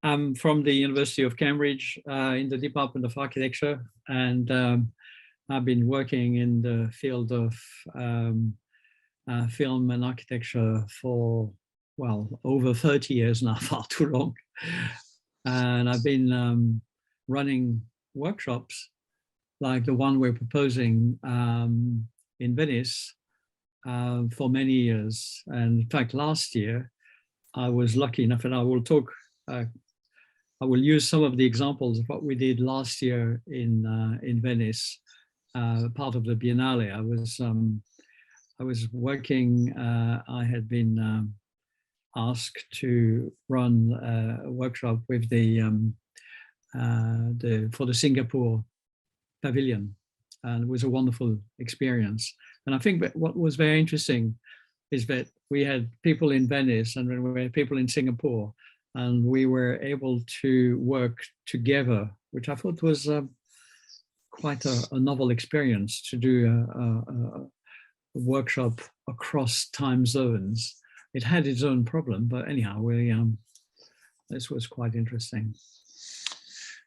I'm from the University of Cambridge in the Department of Architecture, and I've been working in the field of film and architecture for, well, over 30 years now, far too long. And I've been running workshops like the one we're proposing in Venice for many years. And in fact, last year, I was lucky enough, and I will talk, I will use some of the examples of what we did last year in Venice, part of the Biennale. I was working, I had been asked to run a workshop with for the Singapore pavilion, and it was a wonderful experience. And I think that what was very interesting is that we had people in Venice and we had people in Singapore, and we were able to work together, which I thought was quite a novel experience, to do a workshop across time zones. It had its own problem, but anyhow, this was quite interesting.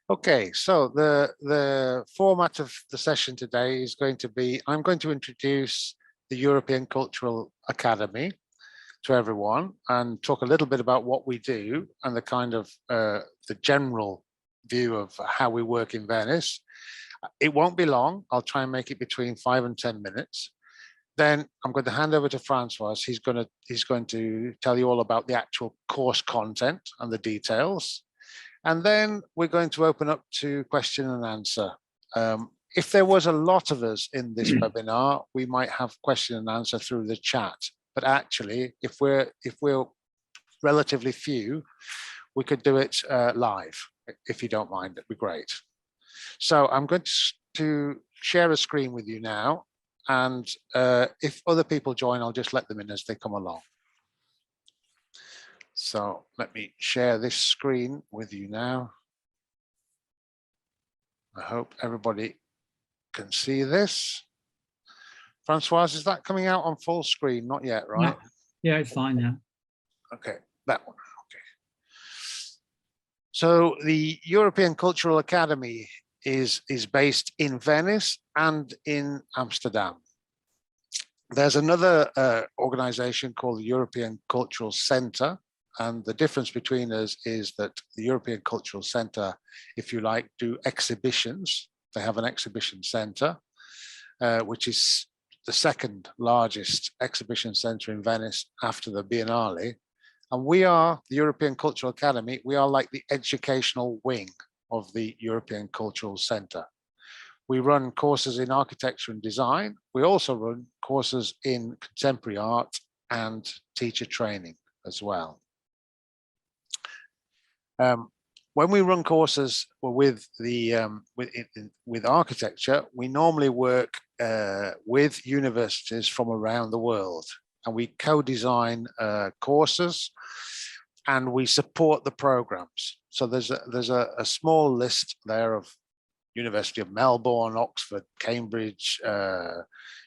Okay, so the format of the session today is going to be, I'm going to introduce the European Cultural Academy to everyone and talk a little bit about what we do and the kind of the general view of how we work in Venice. It won't be long. I'll try and make it between 5 and 10 minutes. Then I'm going to hand over to François. He's going to tell you all about the actual course content and the details. And then we're going to open up to question and answer. If there was a lot of us in this webinar, we might have question and answer through the chat. But actually, if we're relatively few, we could do it live. If you don't mind, it'd be great. So I'm going to share a screen with you now. And if other people join, I'll just let them in as they come along. So let me share this screen with you now. I hope everybody can see this. Francois, is that coming out on full screen? Not yet, right? No. Yeah, it's fine now. Okay, that one. Okay. So the European Cultural Academy is based in Venice and in Amsterdam. There's another organization called the European Cultural Center, and the difference between us is that the European Cultural Center, if you like, do exhibitions. They have an exhibition center, which is the second largest exhibition center in Venice after the Biennale. And we are, the European Cultural Academy, we are like the educational wing of the European Cultural Center. We run courses in architecture and design. We also run courses in contemporary art and teacher training as well. When we run courses with architecture, we normally work with universities from around the world, and we co-design courses and we support the programs. So there's a small list there of University of Melbourne, Oxford, Cambridge,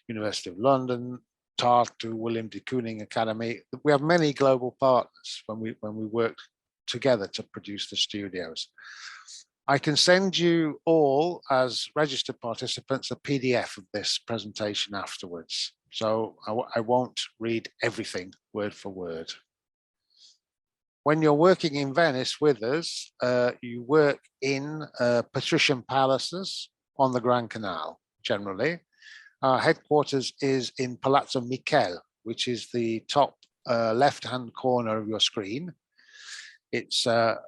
University of London, Tartu, William de Kooning Academy. We have many global partners when we work together to produce the studios. I can send you all, as registered participants, a PDF of this presentation afterwards. So I won't read everything word for word. When you're working in Venice with us, you work in patrician palaces on the Grand Canal, generally. Our headquarters is in Palazzo Michele, which is the top left-hand corner of your screen. It's a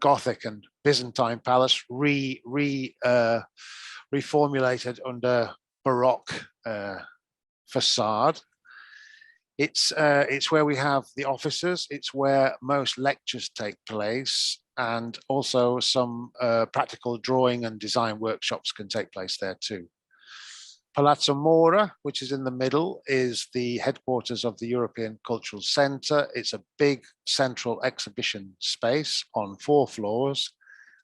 Gothic and Byzantine palace reformulated under Baroque facade. It's where we have the offices. It's where most lectures take place, and also some practical drawing and design workshops can take place there too. Palazzo Mora, which is in the middle, is the headquarters of the European Cultural Center. It's a big central exhibition space on 4 floors,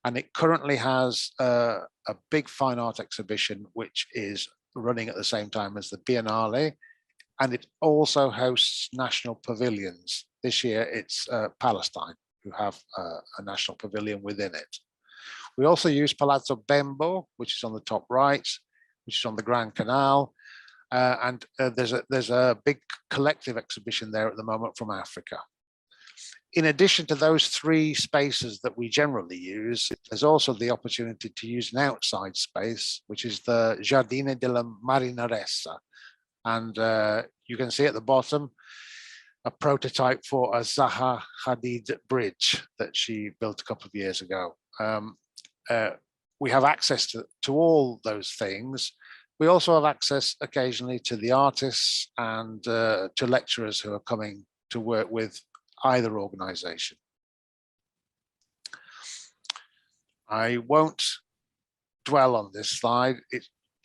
and it currently has a big fine art exhibition, which is running at the same time as the Biennale, and it also hosts national pavilions. This year, it's Palestine who have a national pavilion within it. We also use Palazzo Bembo, which is on the top right, which is on the Grand Canal. There's a big collective exhibition there at the moment from Africa. In addition to those three spaces that we generally use, there's also the opportunity to use an outside space, which is the Giardini della Marinaressa. And you can see at the bottom a prototype for a Zaha Hadid bridge that she built a couple of years ago. We have access to all those things. We also have access occasionally to the artists and to lecturers who are coming to work with either organization. I won't dwell on this slide.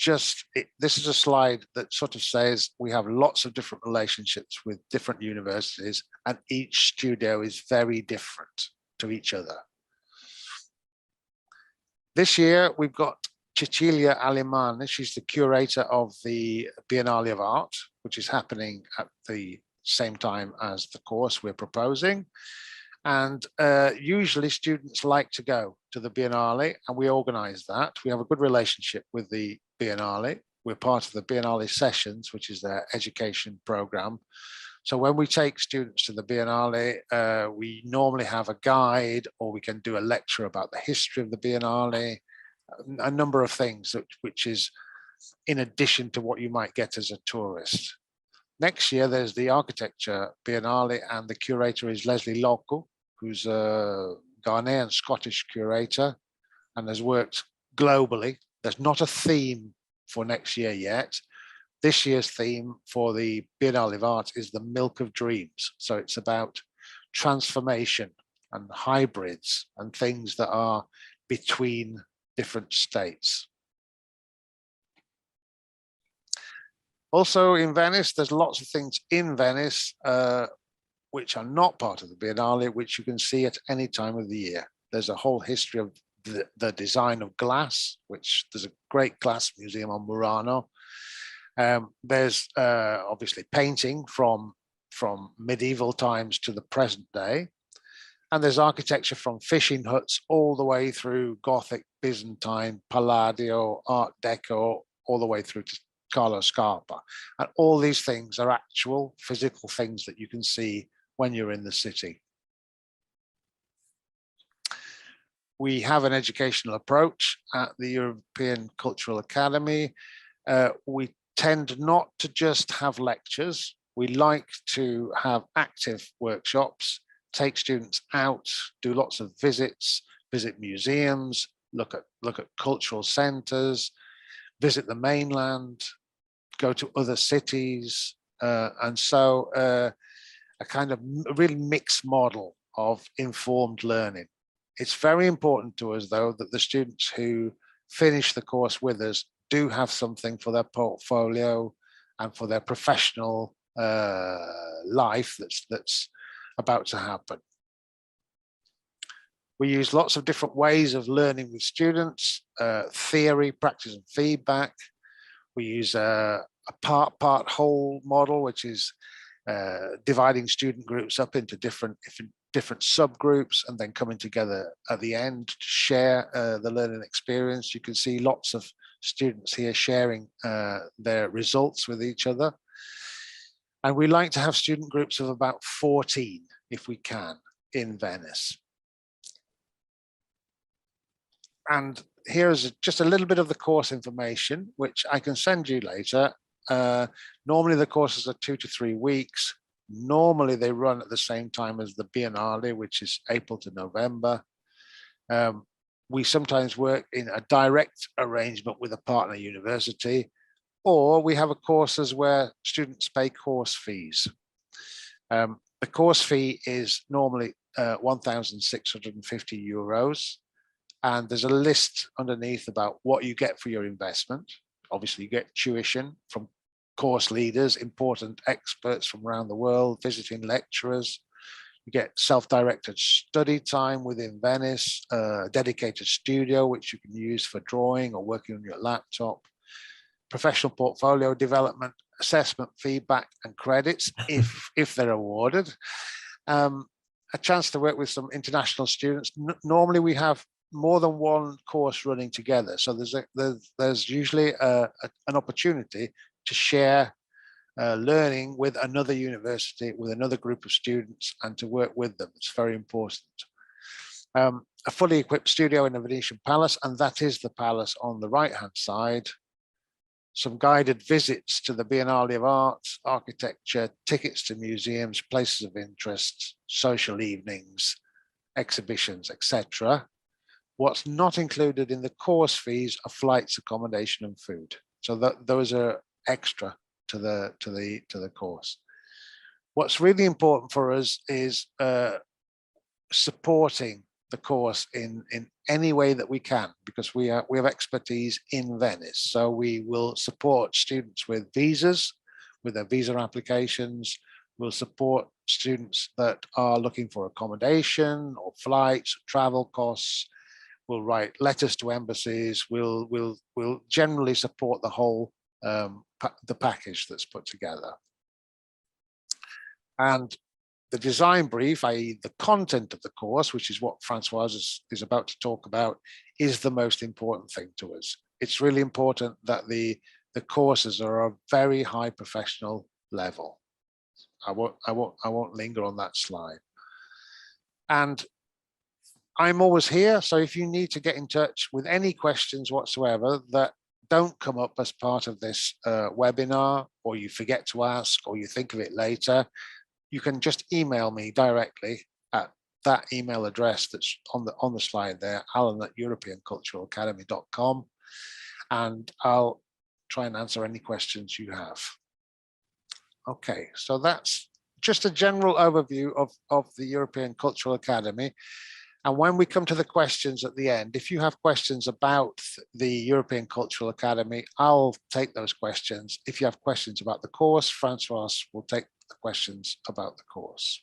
This is a slide that sort of says we have lots of different relationships with different universities, and each studio is very different to each other. This year, we've got Cecilia Alemani. She's the curator of the Biennale of Art, which is happening at the same time as the course we're proposing. And usually students like to go to the Biennale, and we organize that. We have a good relationship with the Biennale. We're part of the Biennale Sessions, which is their education program. So when we take students to the Biennale, we normally have a guide, or we can do a lecture about the history of the Biennale, a number of things, which is in addition to what you might get as a tourist. Next year, there's the Architecture Biennale, and the curator is Leslie Loku, who's a Ghanaian Scottish curator and has worked globally. There's not a theme for next year yet. This year's theme for the Biennale of Art is the Milk of Dreams. So it's about transformation and hybrids and things that are between different states. Also in Venice, there's lots of things in Venice which are not part of the Biennale, which you can see at any time of the year. There's a whole history of the design of glass, which there's a great glass museum on Murano. There's obviously painting from medieval times to the present day. And there's architecture from fishing huts all the way through Gothic, Byzantine, Palladio, Art Deco, all the way through to Carlo Scarpa. And all these things are actual physical things that you can see when you're in the city. We have an educational approach at the European Cultural Academy. We tend not to just have lectures. We like to have active workshops, take students out, do lots of visits, visit museums, look at cultural centers, visit the mainland, go to other cities, and so a kind of really mixed model of informed learning. It's very important to us, though, that the students who finish the course with us do have something for their portfolio and for their professional life that's about to happen. We use lots of different ways of learning with students, theory, practice, and feedback. We use a part-whole model, which is dividing student groups up into different subgroups and then coming together at the end to share the learning experience. You can see lots of students here sharing their results with each other. And we like to have student groups of about 14, if we can, in Venice. And here's just a little bit of the course information, which I can send you later. Normally the courses are 2 to 3 weeks. Normally they run at the same time as the Biennale, which is April to November. We sometimes work in a direct arrangement with a partner university, or we have courses where students pay course fees. The course fee is normally 1,650 euros. And there's a list underneath about what you get for your investment. Obviously, you get tuition from course leaders, important experts from around the world, visiting lecturers. You get self-directed study time within Venice, a dedicated studio, which you can use for drawing or working on your laptop, professional portfolio development, assessment, feedback, and credits, if they're awarded. a chance to work with some international students. Normally we have more than one course running together. So there's usually an opportunity to share learning with another university, with another group of students, and to work with them. It's very important. A fully equipped studio in the Venetian Palace, and that is the palace on the right-hand side. Some guided visits to the Biennale of Arts, architecture, tickets to museums, places of interest, social evenings, exhibitions, etc. What's not included in the course fees are flights, accommodation, and food. So those are extra to the course. What's really important for us is supporting the course in any way that we can, because we have expertise in Venice. So we will support students with visas, with their visa applications. We'll support students that are looking for accommodation or flights, travel costs. We'll write letters to embassies. We'll generally support the whole the package that's put together. And the design brief, i.e. the content of the course, which is what François is about to talk about, is the most important thing to us. It's really important that the courses are a very high professional level. I won't linger on that slide. And I'm always here, so if you need to get in touch with any questions whatsoever that don't come up as part of this webinar, or you forget to ask, or you think of it later, you can just email me directly at that email address that's on the slide there, alan@europeanculturalacademy.com, and I'll try and answer any questions you have. Okay, so that's just a general overview of the European Cultural Academy. And when we come to the questions at the end, if you have questions about the European Cultural Academy, I'll take those questions. If you have questions about the course, François will take the questions about the course.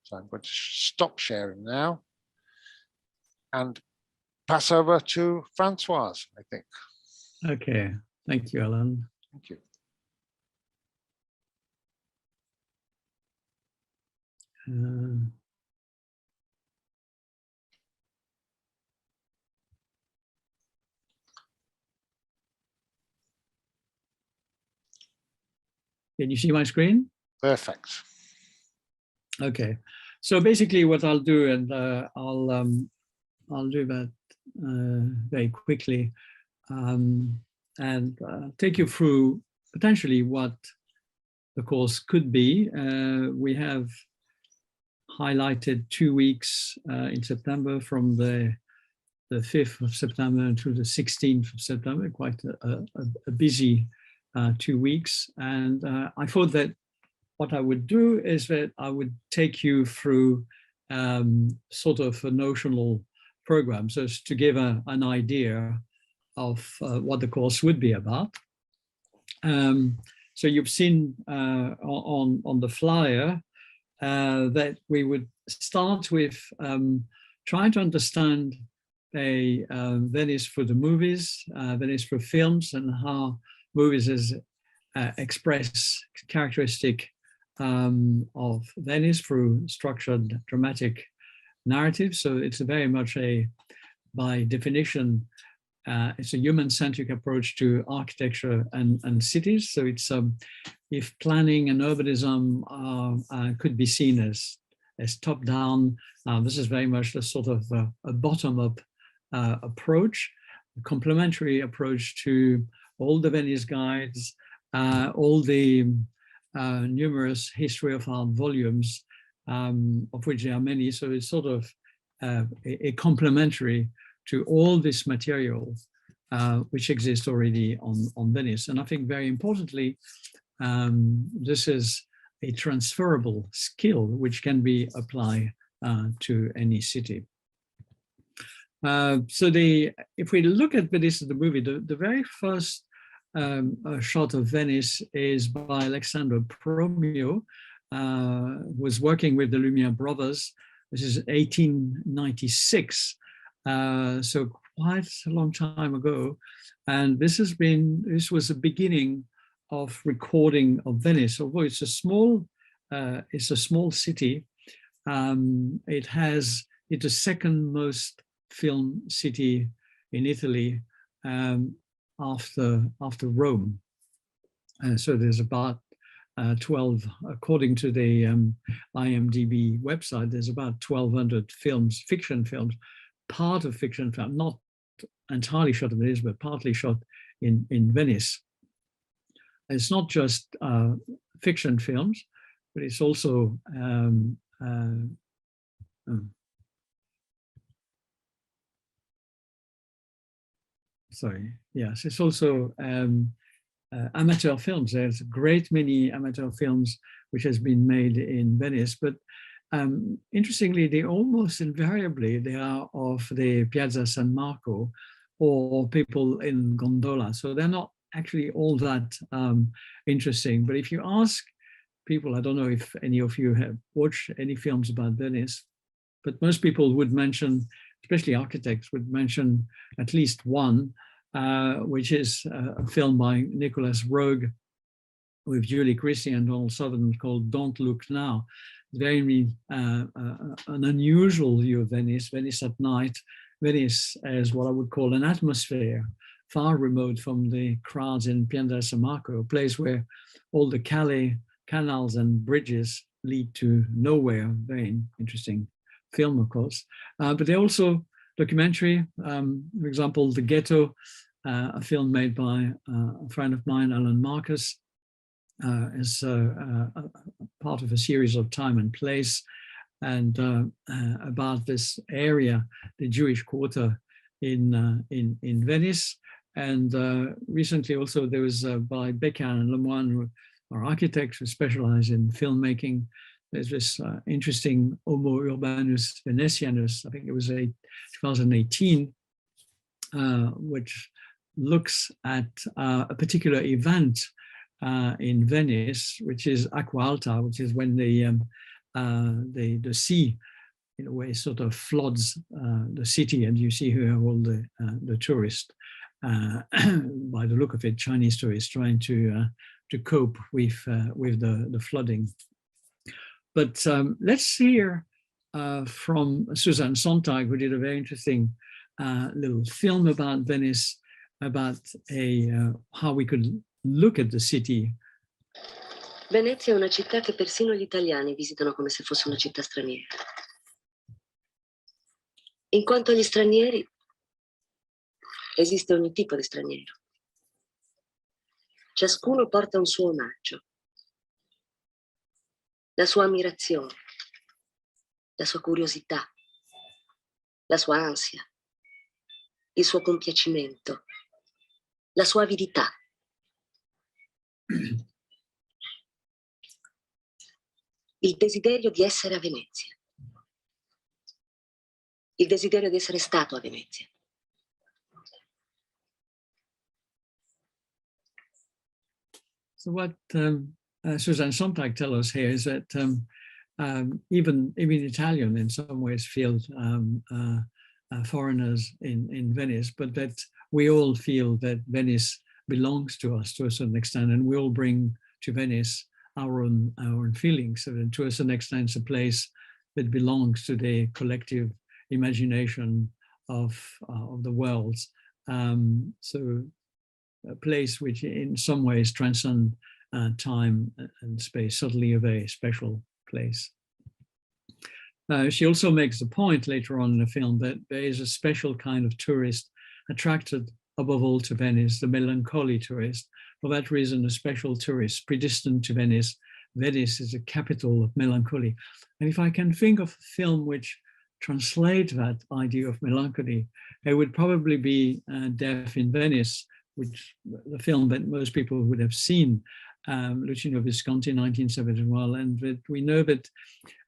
So I'm going to stop sharing now and pass over to François, I think. Okay, thank you, Alan. Thank you. Can you see my screen? Perfect. Okay, so basically what I'll do, and I'll do that very quickly, and take you through potentially what the course could be. We have highlighted 2 weeks in September, from the 5th of September to the 16th of September, quite a busy 2 weeks. And I thought that what I would do is that I would take you through sort of a notional program, so as to give an idea of what the course would be about. So you've seen on the flyer that we would start with trying to understand Venice for the movies, Venice for films, and how movies express characteristic of Venice through structured dramatic narrative. So it's very much by definition, it's a human-centric approach to architecture and cities. So it's if planning and urbanism could be seen as top-down, this is very much the sort of a bottom-up approach, a complementary approach to all the Venice guides, all the numerous history of art volumes, of which there are many. So it's sort of a complementary to all this material which exists already on Venice. And I think very importantly, this is a transferable skill which can be applied to any city. So if we look at Venice, the movie, the very first shot of Venice is by Alexandre Promio, who was working with the Lumiere brothers. This is 1896, so quite a long time ago. And this was the beginning of recording of Venice. Although it's a small city, It's the second most film city in Italy after Rome. So there's about 12, according to the IMDb website, there's about 1,200 films, fiction films, part of fiction film, not entirely shot in Venice, but partly shot in Venice. It's not just fiction films, but it's also yes, it's also amateur films. There's a great many amateur films which has been made in Venice, but interestingly, they almost invariably they are of the Piazza San Marco or people in gondola. So they're not actually all that interesting. But if you ask people, I don't know if any of you have watched any films about Venice, but most people would mention, especially architects, would mention at least one, which is a film by Nicholas Roeg with Julie Christie and Donald Sutherland called Don't Look Now. Very an unusual view of Venice, Venice at night, Venice as what I would call an atmosphere, far remote from the crowds in Piazza San Marco, a place where all the canals and bridges lead to nowhere. Very interesting film, of course. But they also documentary, for example, The Ghetto, a film made by a friend of mine, Alan Marcus, is part of a series of Time and Place, and about this area, the Jewish quarter in Venice. And recently also there was by Becca and Lemoine, who are architects who specialize in filmmaking. There's this interesting Homo Urbanus Venetianus, I think it was 2018, which looks at a particular event in Venice, which is Acqua Alta, which is when the sea, in a way, sort of floods the city, and you see here all the tourists, by the look of it, Chinese tourists trying to cope with the flooding. But let's hear from Susan Sontag, who did a very interesting little film about Venice, about how we could look at the city. Venezia è una città che persino gli italiani visitano come se fosse una città straniera. In quanto agli stranieri, esiste ogni tipo di straniero. Ciascuno porta un suo omaggio, la sua ammirazione, la sua curiosità, la sua ansia, il suo compiacimento, la sua avidità. Il desiderio di essere a Venezia, il desiderio di essere stato a Venezia. So what Susan Sontag tells us here is that even Italian in some ways feel foreigners in Venice, but that we all feel that Venice belongs to us to a certain extent, and we all bring to Venice our own feelings. So to a certain extent, it's a place that belongs to the collective imagination of the world. So a place which in some ways transcends time and space, certainly a very special place. She also makes the point later on in the film that there is a special kind of tourist attracted above all to Venice, the melancholy tourist. For that reason, a special tourist predestined to Venice. Venice is a capital of melancholy. And if I can think of a film which translates that idea of melancholy, it would probably be Death in Venice, which the film that most people would have seen, Luchino Visconti, 1971. And that we know that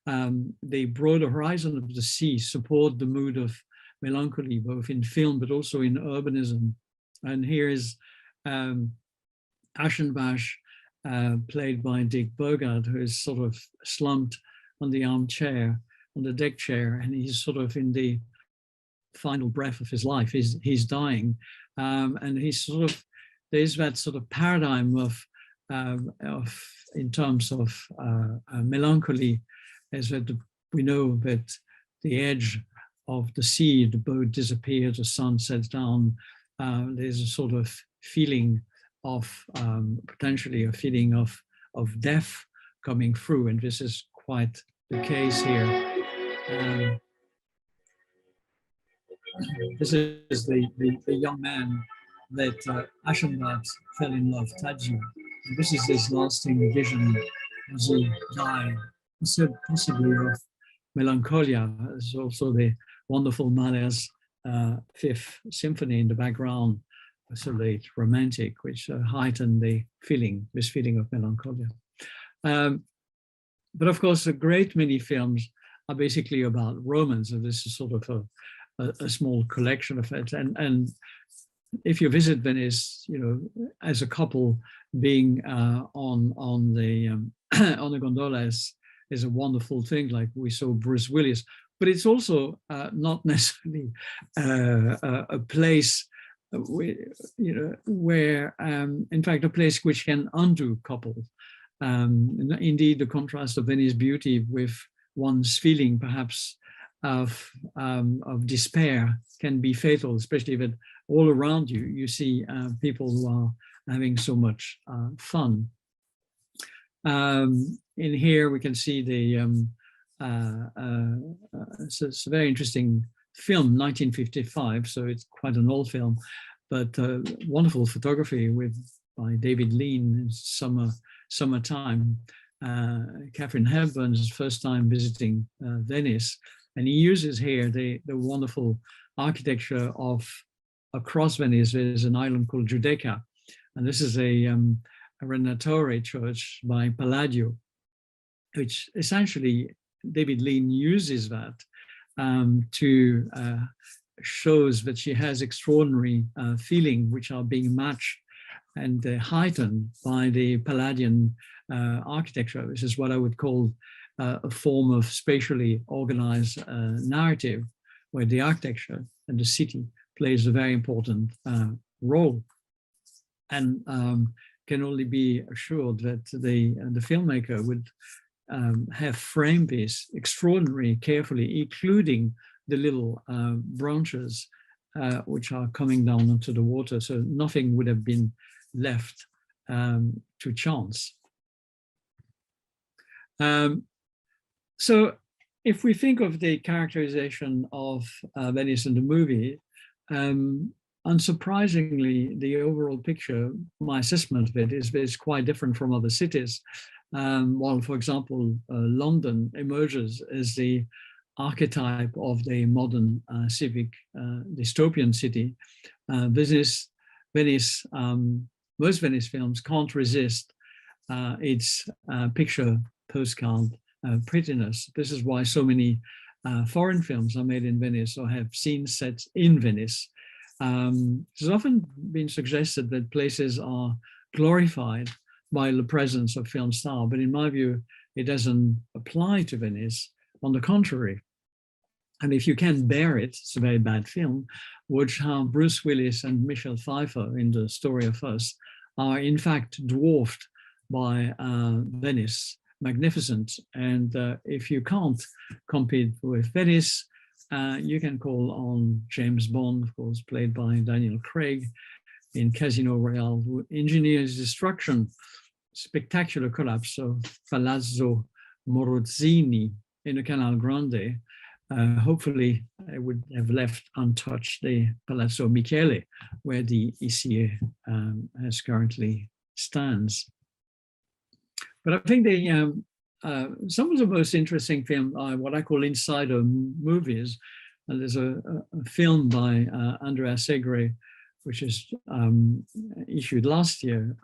the broader horizon of the sea support the mood of melancholy, both in film but also in urbanism. And here is Aschenbach, played by Dick Bogart, who is sort of slumped on the armchair, on the deck chair, and he's sort of in the final breath of his life. He's dying, and he's sort of, there's that sort of paradigm of in terms of melancholy, as that the we know that the edge of the sea, the boat disappears, the sun sets down. There's a sort of feeling of potentially a feeling of death coming through, and this is quite the case here. This is the young man that Aschenbach fell in love, Tadji. And this is his lasting vision as he died, possibly of melancholia. There's also the wonderful Mahler's Fifth Symphony in the background, absolutely romantic, which heightened the feeling, this feeling of melancholia. But of course, a great many films are basically about romance, and this is sort of a small collection of it. And if you visit Venice, you know, as a couple, being on the gondola is a wonderful thing. Like we saw Bruce Willis, but it's also not necessarily a place where in fact a place which can undo couples. Indeed, the contrast of Venice beauty with one's feeling perhaps of despair can be fatal, especially if all around you you see people who are having so much fun. In here we can see the it's a very interesting film, 1955, so it's quite an old film, but wonderful photography by David Lean in summertime. Catherine Hepburn's first time visiting Venice, and he uses here the wonderful architecture of across Venice. There's an island called Giudecca, and this is a Renatore church by Palladio, which essentially David Lean uses that to shows that she has extraordinary feeling, which are being matched and heightened by the Palladian architecture. This is what I would call a form of spatially organized narrative, where the architecture and the city plays a very important role, and can only be assured that the filmmaker would have framed this extraordinarily carefully, including the little branches which are coming down into the water, so nothing would have been left to chance. So if we think of the characterization of Venice in the movie, unsurprisingly, the overall picture, my assessment of it is quite different from other cities. While, for example, London emerges as the archetype of the modern civic dystopian city, Venice, most Venice films can't resist its picture postcard prettiness. This is why so many foreign films are made in Venice or have scenes set in Venice. It's often been suggested that places are glorified by the presence of film star, but in my view, it doesn't apply to Venice. On the contrary, and if you can bear it, it's a very bad film, which how Bruce Willis and Michelle Pfeiffer in The Story of Us are in fact dwarfed by Venice, magnificent. And if you can't compete with Venice, you can call on James Bond, of course, played by Daniel Craig in Casino Royale, who engineers destruction, spectacular collapse of Palazzo Morosini in the Canal Grande. Hopefully, I would have left untouched the Palazzo Michele, where the ECA has currently stands. But I think some of the most interesting films are what I call insider movies. And there's a film by Andrea Segre, which is issued last year,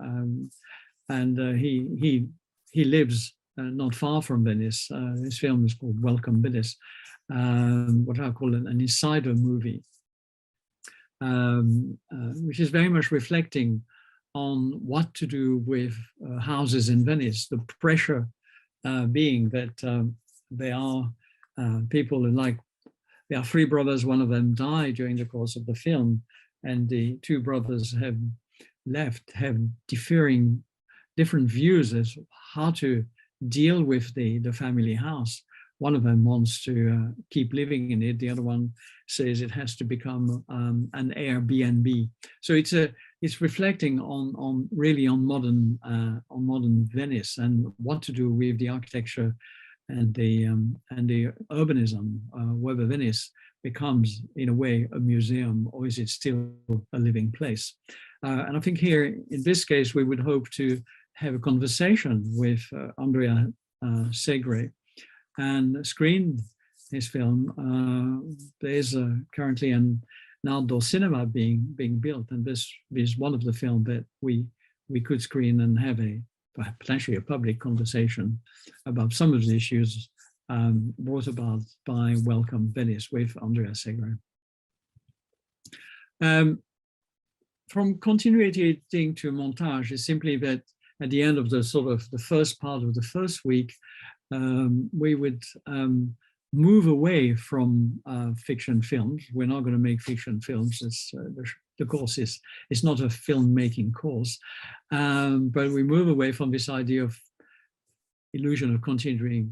and he lives not far from Venice. His film is called Welcome Venice, what I call an insider movie, which is very much reflecting on what to do with houses in Venice. The pressure being that there are people like, there are three brothers, one of them died during the course of the film, and the two brothers have different views as how to deal with the family house, one of them wants to keep living in it. The other one says it has to become an Airbnb. So it's reflecting really on modern Venice and what to do with the architecture and the urbanism, whether Venice becomes in a way a museum or is it still a living place. And I think here in this case we would hope to have a conversation with Andrea Segre and screen his film. There's currently an outdoor cinema being built, and this is one of the films that we could screen and have potentially a public conversation about some of the issues brought about by Welcome Venice with Andrea Segre. From continuity editing to montage is simply that at the end of the the first part of the first week, we would move away from fiction films. We're not going to make fiction films. The course is not a filmmaking course, but we move away from this idea of illusion of continuous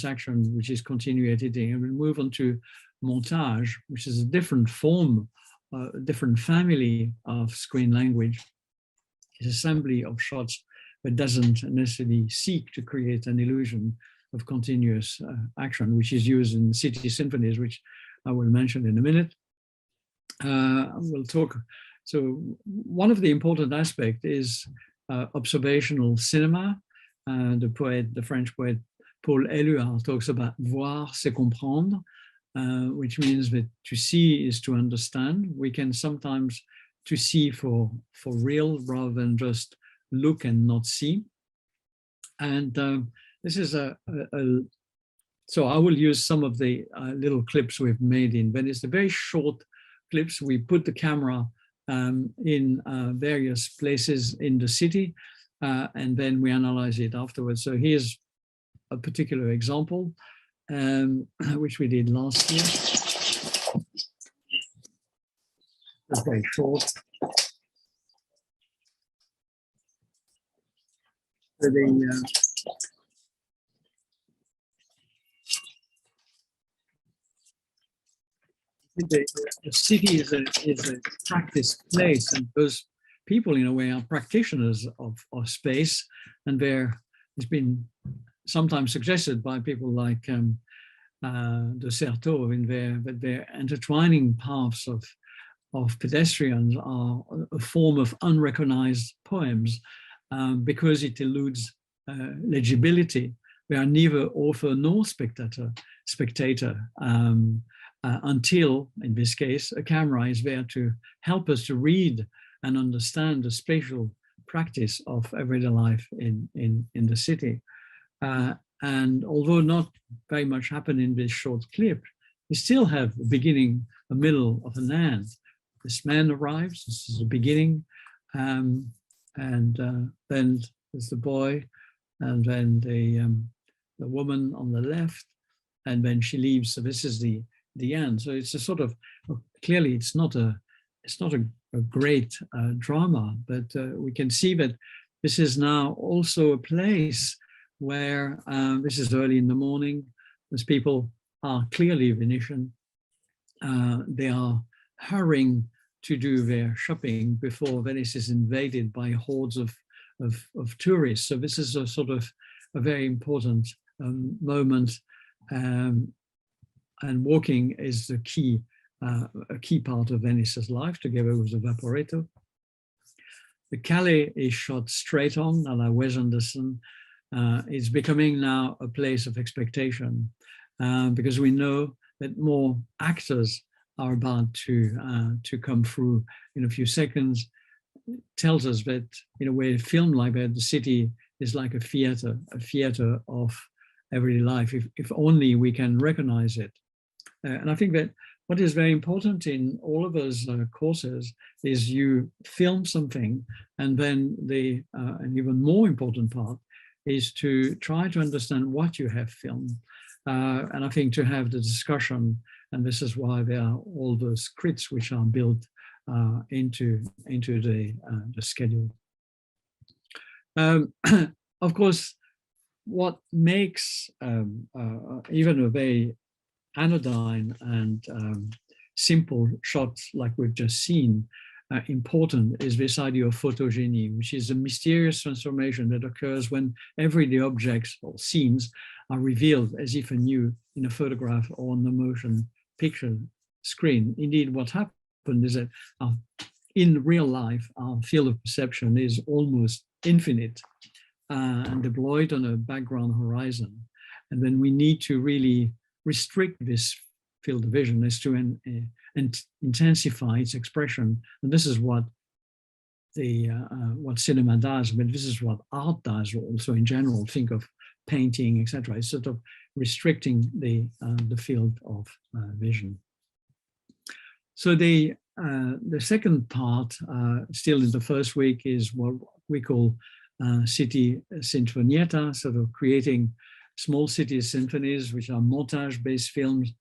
action, which is continuity editing, and we move on to montage, which is a different form, a different family of screen language. It's assembly of shots, but doesn't necessarily seek to create an illusion of continuous action, which is used in city symphonies, which I will mention in a minute. We'll talk. So one of the important aspects is observational cinema. The French poet Paul Éluard talks about voir, c'est comprendre, which means that to see is to understand. We can sometimes to see for real rather than just look and not see. And this is so I will use some of the little clips we've made in Venice. They're very short clips. We put the camera in various places in the city, and then we analyze it afterwards. So here's a particular example, which we did last year. It's very short. So the city is a practice place, and those people in a way are practitioners of space, and it's been sometimes suggested by people like de Certeau that their intertwining paths of pedestrians are a form of unrecognized poems because it eludes legibility. They are neither author nor spectator until, in this case, a camera is there to help us to read and understand the spatial practice of everyday life in the city. And although not very much happened in this short clip, we still have a beginning, a middle of an end. This man arrives, this is the beginning, and then there's the boy, and then the woman on the left, and then she leaves. So this is the end. So it's a sort of, clearly it's not a great drama, but we can see that this is now also a place where this is early in the morning. These people are clearly Venetian. They are hurrying to do their shopping before Venice is invaded by hordes of tourists. So this is a sort of a very important moment, and walking is a key part of Venice's life, together with the Vaporetto. The Calais is shot straight on, a la Wes Anderson. It's becoming now a place of expectation because we know that more actors are about to come through in a few seconds. It tells us that in a way, a film like that, the city is like a theater of everyday life, if only we can recognize it. And I think that what is very important in all of those courses is you film something, and then an even more important part is to try to understand what you have filmed. And I think to have the discussion, and this is why there are all those crits which are built into the schedule. Of course, what makes even a very anodyne and simple shot like we've just seen important is this idea of photogeny, which is a mysterious transformation that occurs when everyday objects or scenes are revealed as if anew in a photograph or on the motion picture screen. Indeed, what happened is that in real life, our field of perception is almost infinite and deployed on a background horizon. And then we need to really restrict this field of vision is to intensify its expression. And this is what what cinema does, but this is what art does also in general. Think of painting, etc. It's sort of restricting the field of vision. So the second part, still in the first week, is what we call city sinfonietta, sort of creating small city symphonies, which are montage-based films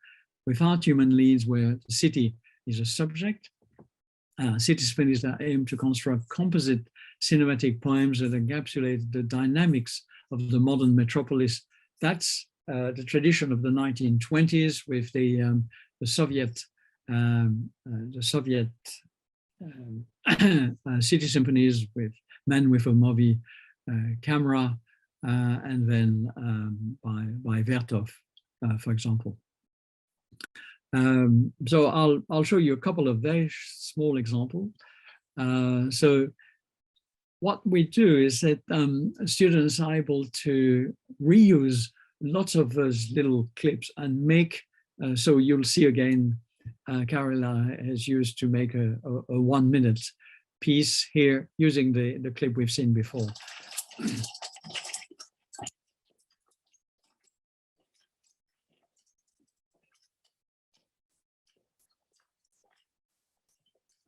without human leads, where the city is a subject. City symphonies that aim to construct composite cinematic poems that encapsulate the dynamics of the modern metropolis. That's the tradition of the 1920s with the Soviet city symphonies with men with a movie camera, and then by Vertov, for example. So I'll show you a couple of very small examples. So what we do is that students are able to reuse lots of those little clips and make, so you'll see again, Carola has used to make a 1 minute piece here using the clip we've seen before.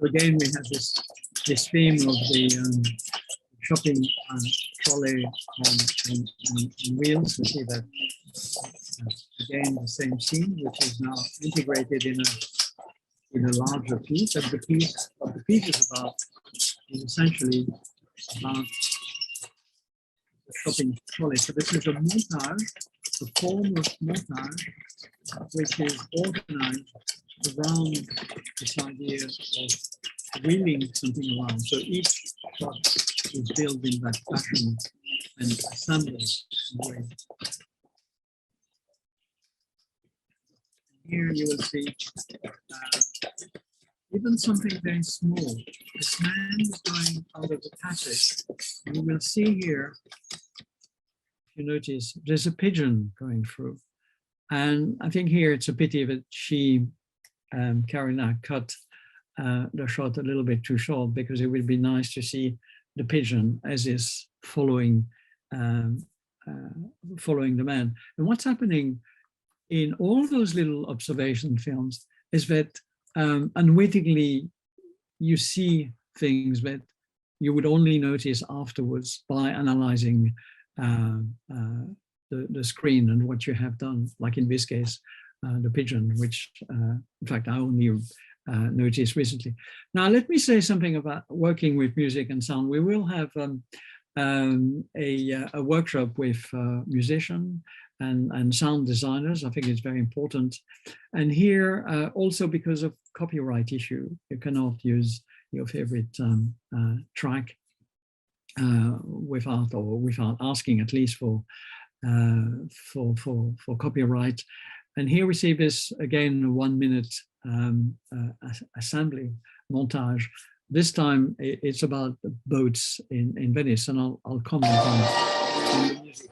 Again, we have this theme of the shopping trolley on wheels. We see that again the same scene, which is now integrated in a larger piece. And the piece is essentially about the shopping trolley. So this is a montage, a form of montage, which is organized around this idea of wheeling something around. So each shot is built in that fashion and assembled in a way. Here you will see even something very small. This man is going out of the passage. You will see here, if you notice, there's a pigeon going through. And I think here it's a pity that she, Karina, cut the shot a little bit too short, because it would be nice to see the pigeon as is following following the man. And what's happening in all those little observation films is that unwittingly you see things that you would only notice afterwards by analyzing the screen and what you have done, like in this case, the pigeon, which in fact I only noticed recently. Now let me say something about working with music and sound. We will have a workshop with musicians and sound designers. I think it's very important. And here also because of copyright issue, you cannot use your favorite track without asking at least for copyright. And here we see this again, a 1 minute assembly montage. This time it's about boats in Venice, and I'll comment on the music.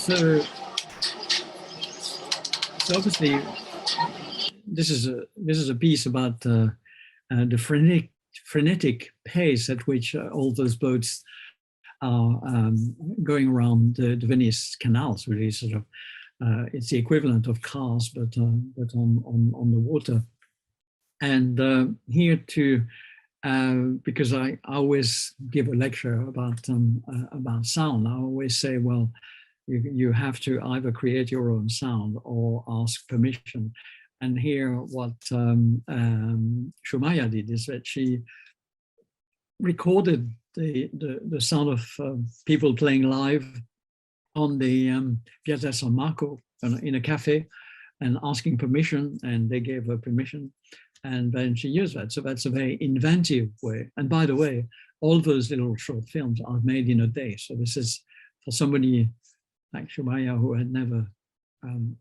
so obviously this is a piece about the frenetic pace at which all those boats are going around the Venice canals. Really, sort of, it's the equivalent of cars, but on the water. And here too, because I always give a lecture about sound. I always say, well, you have to either create your own sound or ask permission. And here, what Shumaya did is that she recorded the sound of people playing live on the Piazza San Marco in a cafe, and asking permission, and they gave her permission, and then she used that. So that's a very inventive way. And by the way, all those little short films are made in a day. So this is for somebody like Shumaya who had never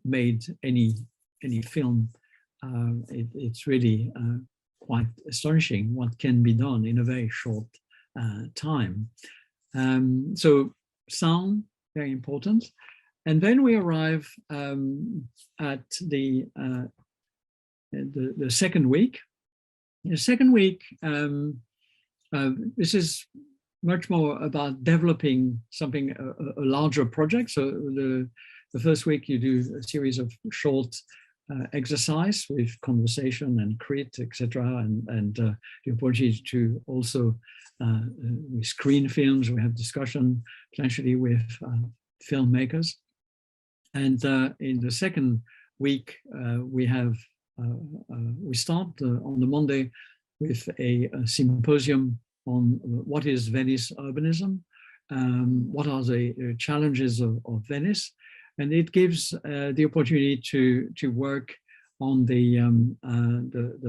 made any film. It's really quite astonishing what can be done in a very short time. So sound, very important. And then we arrive at the second week. The second week, this is much more about developing something, a larger project. So the first week you do a series of short exercise with conversation and crit, etc., and the opportunity to also with screen films. We have discussion potentially with filmmakers, and in the second week we start on the Monday with a symposium on what is Venice urbanism, what are the challenges of Venice. And it gives the opportunity to work on the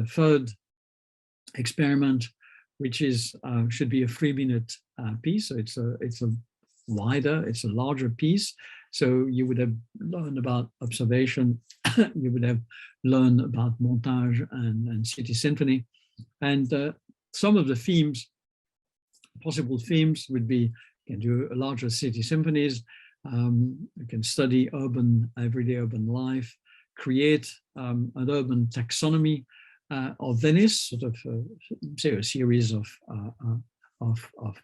third experiment, which is should be a 3-minute piece. So it's a larger piece. So you would have learned about observation, you would have learned about montage and city symphony, and some of the themes, possible themes, would be you can do a larger city symphonies. You can study everyday urban life, create an urban taxonomy of Venice, sort of say a series of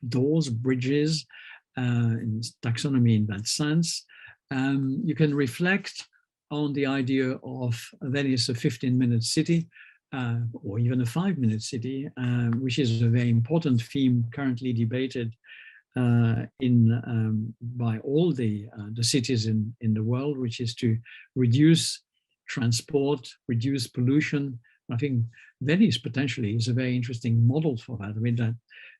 doors, bridges, in taxonomy in that sense. You can reflect on the idea of Venice, a 15-minute city, or even a 5-minute city, which is a very important theme currently debated by all the cities in the world, which is to reduce transport, reduce pollution. I think Venice potentially is a very interesting model for that. I mean,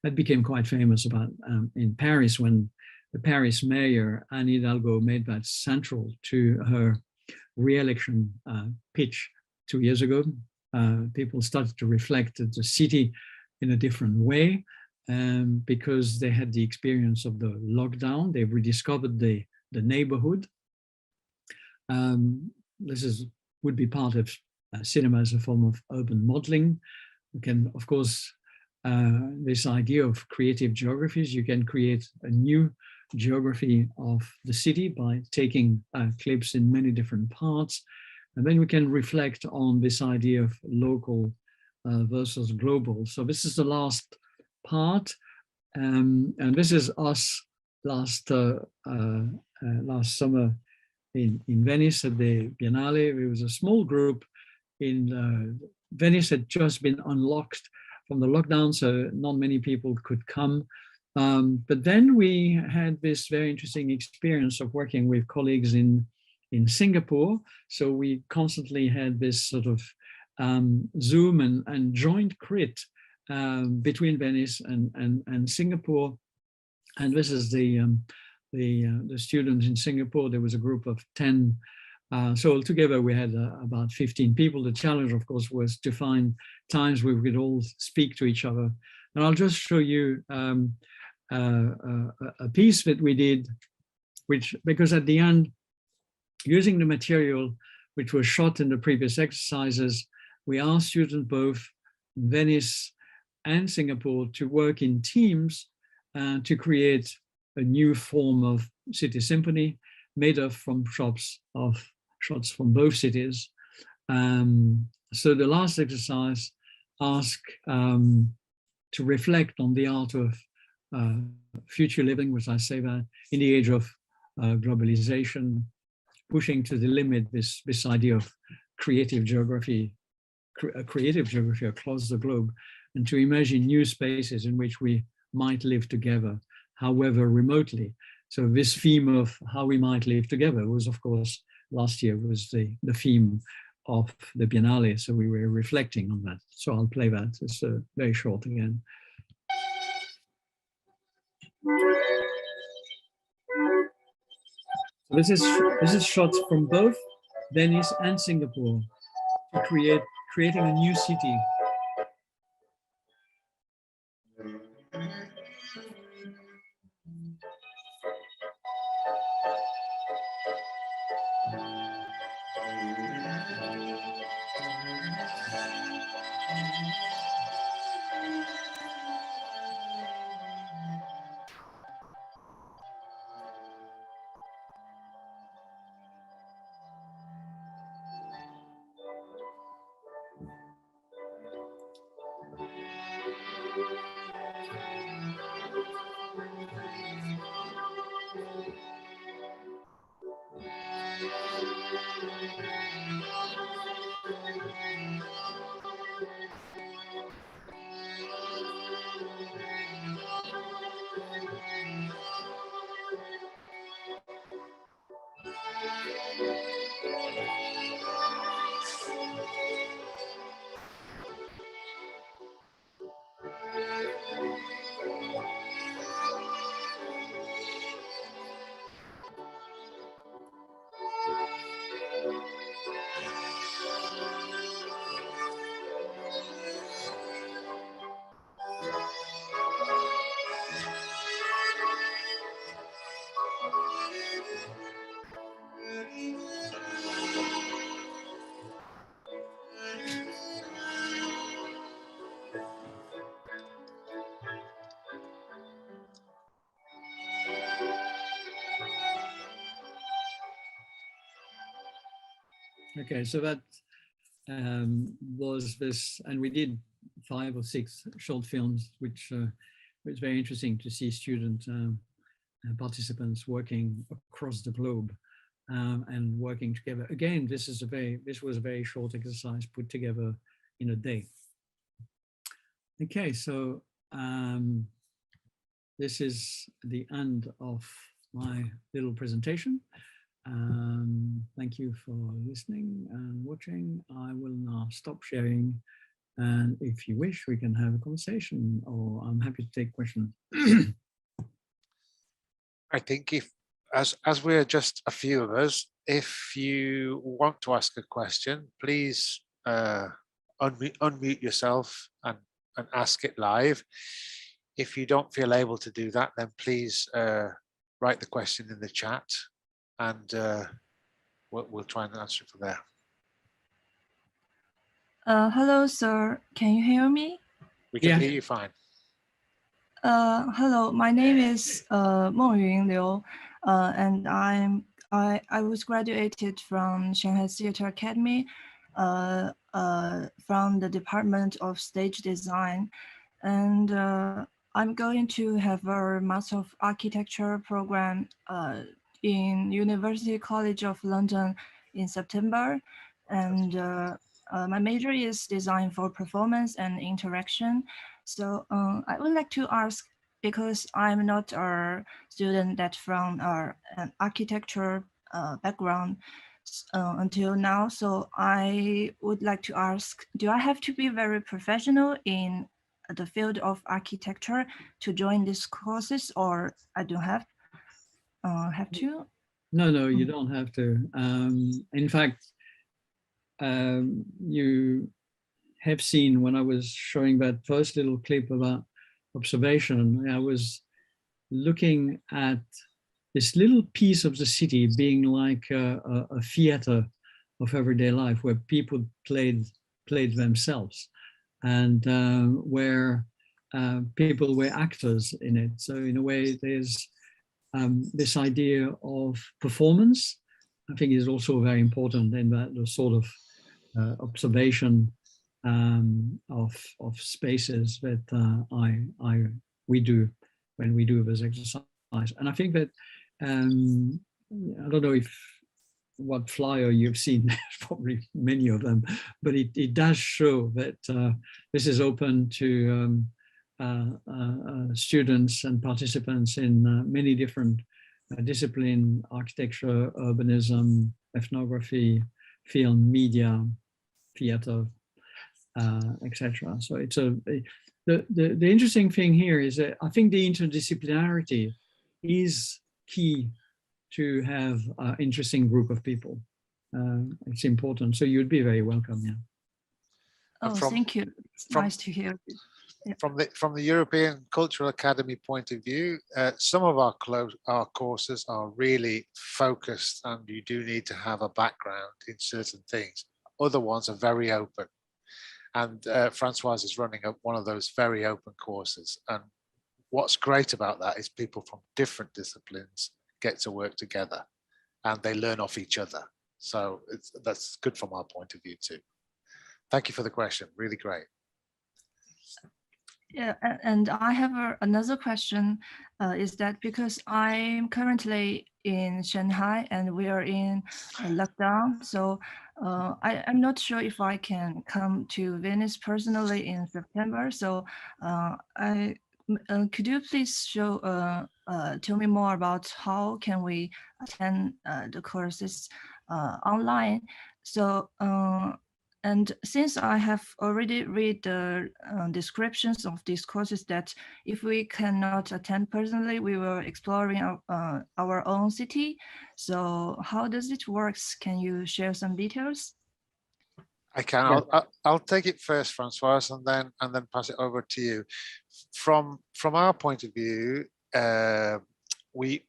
that became quite famous about in Paris when the Paris mayor, Anne Hidalgo, made that central to her re-election pitch 2 years ago. People started to reflect at the city in a different way. Because they had the experience of the lockdown, they've rediscovered the neighborhood. This would be part of cinema as a form of urban modeling. You can, of course, this idea of creative geographies, you can create a new geography of the city by taking clips in many different parts. And then we can reflect on this idea of local versus global. So this is the last part, and this is us last summer in Venice at the Biennale. It was a small group in Venice had just been unlocked from the lockdown, so not many people could come. But then we had this very interesting experience of working with colleagues in Singapore. So we constantly had this sort of Zoom and joint crit between Venice and Singapore. And this is the students in Singapore. There was a group of 10. So altogether we had about 15 people. The challenge, of course, was to find times where we could all speak to each other. And I'll just show you a piece that we did, because at the end, using the material which was shot in the previous exercises, we asked students both in Venice and Singapore to work in teams to create a new form of city symphony. made up from shots from both cities. So the last exercise asked to reflect on the art of future living, which I say that in the age of globalization, pushing to the limit this idea of creative geography across the globe, and to imagine new spaces in which we might live together, however remotely. So this theme of how we might live together was, of course, last year was the theme of the Biennale. So we were reflecting on that. So I'll play that. It's very short again. So this is shots from both Venice and Singapore to creating a new city. Okay, so that was this, and we did 5 or 6 short films, which was very interesting to see student participants working across the globe and working together. Again, this was a very short exercise put together in a day. Okay, so this is the end of my little presentation. Thank you for listening and watching. I will now stop sharing, and if you wish, we can have a conversation, or I'm happy to take questions. I think as we're just a few of us, if you want to ask a question, please unmute yourself and ask it live. If you don't feel able to do that, then please write the question in the chat, and we'll try and answer it from there. Hello, sir. Can you hear me? We can hear you fine. Hello, my name is Mengyun Liu, and I was graduated from Shanghai Theatre Academy from the Department of Stage Design, and I'm going to have a Master of Architecture program in University College of London in September, and my major is design for performance and interaction. So I would like to ask, because I'm not a student that from an architecture background until now, so I would like to ask, do I have to be very professional in the field of architecture to join these courses, or I don't have to? No, you don't have to. In fact, you have seen when I was showing that first little clip about observation, I was looking at this little piece of the city being like a theater of everyday life, where people played themselves, and where people were actors in it. So in a way, there's this idea of performance, I think, is also very important in that the sort of observation of spaces that we do when we do this exercise. And I think that I don't know if what flyer you've seen, probably many of them, but it does show that this is open to students and participants in many different disciplines: architecture, urbanism, ethnography, film, media, theater, etc. So it's the interesting thing here is that I think the interdisciplinarity is key to have an interesting group of people. It's important. So you'd be very welcome. Yeah. Oh, thank you. It's nice to hear. Yeah. From the European Cultural Academy point of view, some of our courses are really focused, and you do need to have a background in certain things. Other ones are very open, and Françoise is running one of those very open courses. And what's great about that is people from different disciplines get to work together, and they learn off each other. So that's good from our point of view too. Thank you for the question. Really great. Yeah, and I have another question, is that because I'm currently in Shanghai and we are in lockdown, so I'm not sure if I can come to Venice personally in September. So could you please tell me more about how can we attend the courses online? So and since I have already read the descriptions of these courses, that if we cannot attend personally, we will exploring our own city. So how does it work? Can you share some details? I can. Yeah. I'll take it first, Françoise, and then pass it over to you. From our point of view, we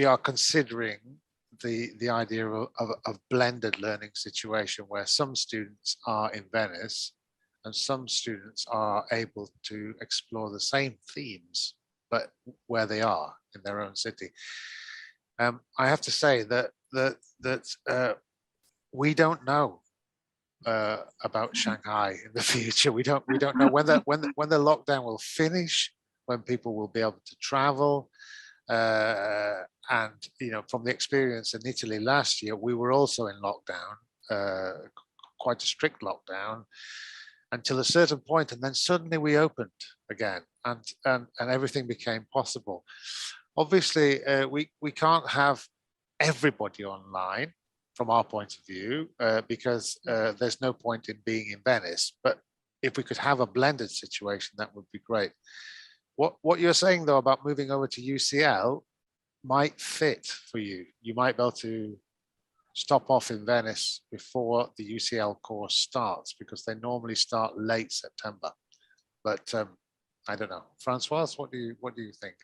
are considering the idea of blended learning situation where some students are in Venice and some students are able to explore the same themes, but where they are in their own city. I have to say that we don't know about Shanghai in the future. We don't know when the lockdown will finish, when people will be able to travel. And from the experience in Italy last year, we were also in lockdown, quite a strict lockdown, until a certain point, and then suddenly we opened again, and everything became possible. Obviously, we can't have everybody online from our point of view, because there's no point in being in Venice. But if we could have a blended situation, that would be great. What you're saying, though, about moving over to UCL might fit for you. You might be able to stop off in Venice before the UCL course starts, because they normally start late September. But I don't know. Françoise, what do you think?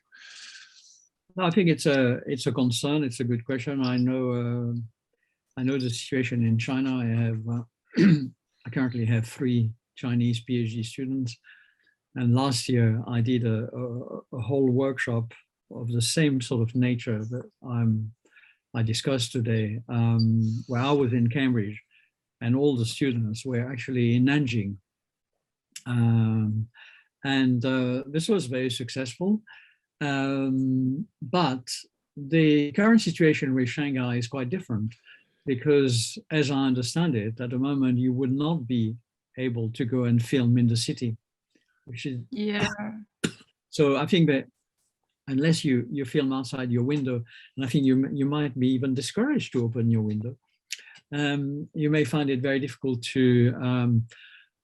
No, I think it's a concern. It's a good question. I know the situation in China. I currently have 3 Chinese PhD students. And last year, I did a whole workshop of the same sort of nature that I discussed today, where I was in Cambridge, and all the students were actually in Nanjing. And this was very successful. But the current situation with Shanghai is quite different, because as I understand it, at the moment, you would not be able to go and film in the city. Which is, yeah. So I think that unless you film outside your window, and I think you might be even discouraged to open your window, you may find it very difficult to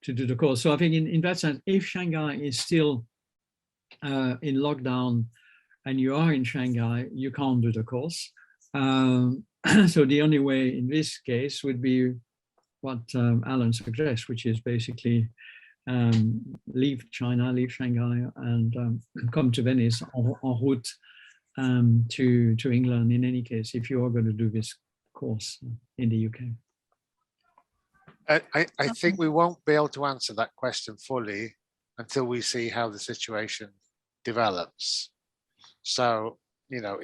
do the course. So I think in that sense, if Shanghai is still in lockdown and you are in Shanghai, you can't do the course. So the only way in this case would be what Alan suggests, which is basically leave China, leave Shanghai, and come to Venice en route to England, in any case, if you are going to do this course in the UK. I think we won't be able to answer that question fully until we see how the situation develops. So you know,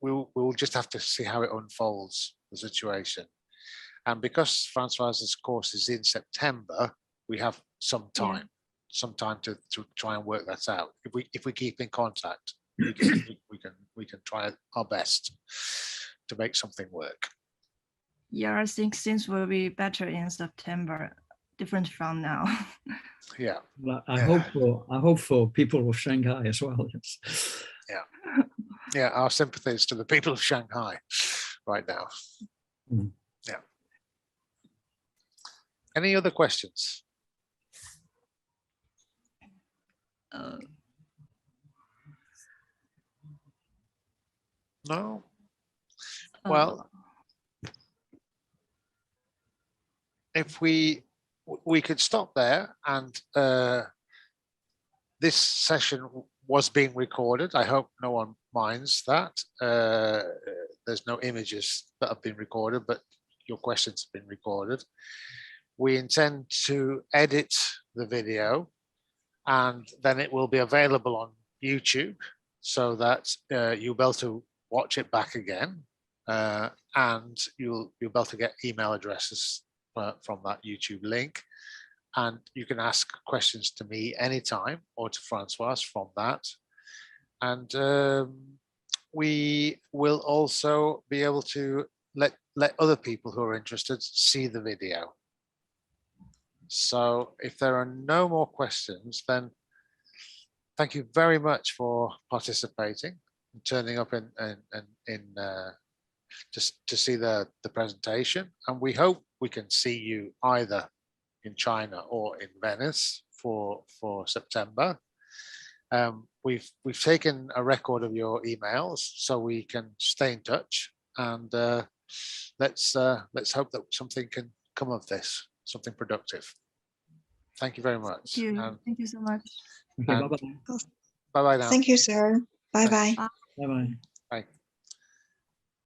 we'll just have to see how it unfolds, the situation. And because Francois's course is in September, we have some time, to try and work that out. If we keep in contact, we can try our best to make something work. Yeah, I think things will be better in September, different from now. Yeah. Well, I hope for people of Shanghai as well. Yes. Yeah. Yeah. Our sympathies to the people of Shanghai right now. Mm. Yeah. Any other questions? No. Well, if we could stop there, and this session was being recorded. I hope no one minds that. There's no images that have been recorded, but your questions have been recorded. We intend to edit the video, and then it will be available on YouTube so that you'll be able to watch it back again, and you'll be able to get email addresses from that YouTube link. And you can ask questions to me anytime, or to Francois from that. And we will also be able to let other people who are interested see the video. So if there are no more questions, then thank you very much for participating and turning up just to see the presentation. And we hope we can see you either in China or in Venice for September. We've taken a record of your emails so we can stay in touch, and let's hope that something can come of this, something productive. Thank you very much. Thank you so much. Okay, bye-bye. Bye-bye now. Thank you, sir. Bye-bye. Bye-bye.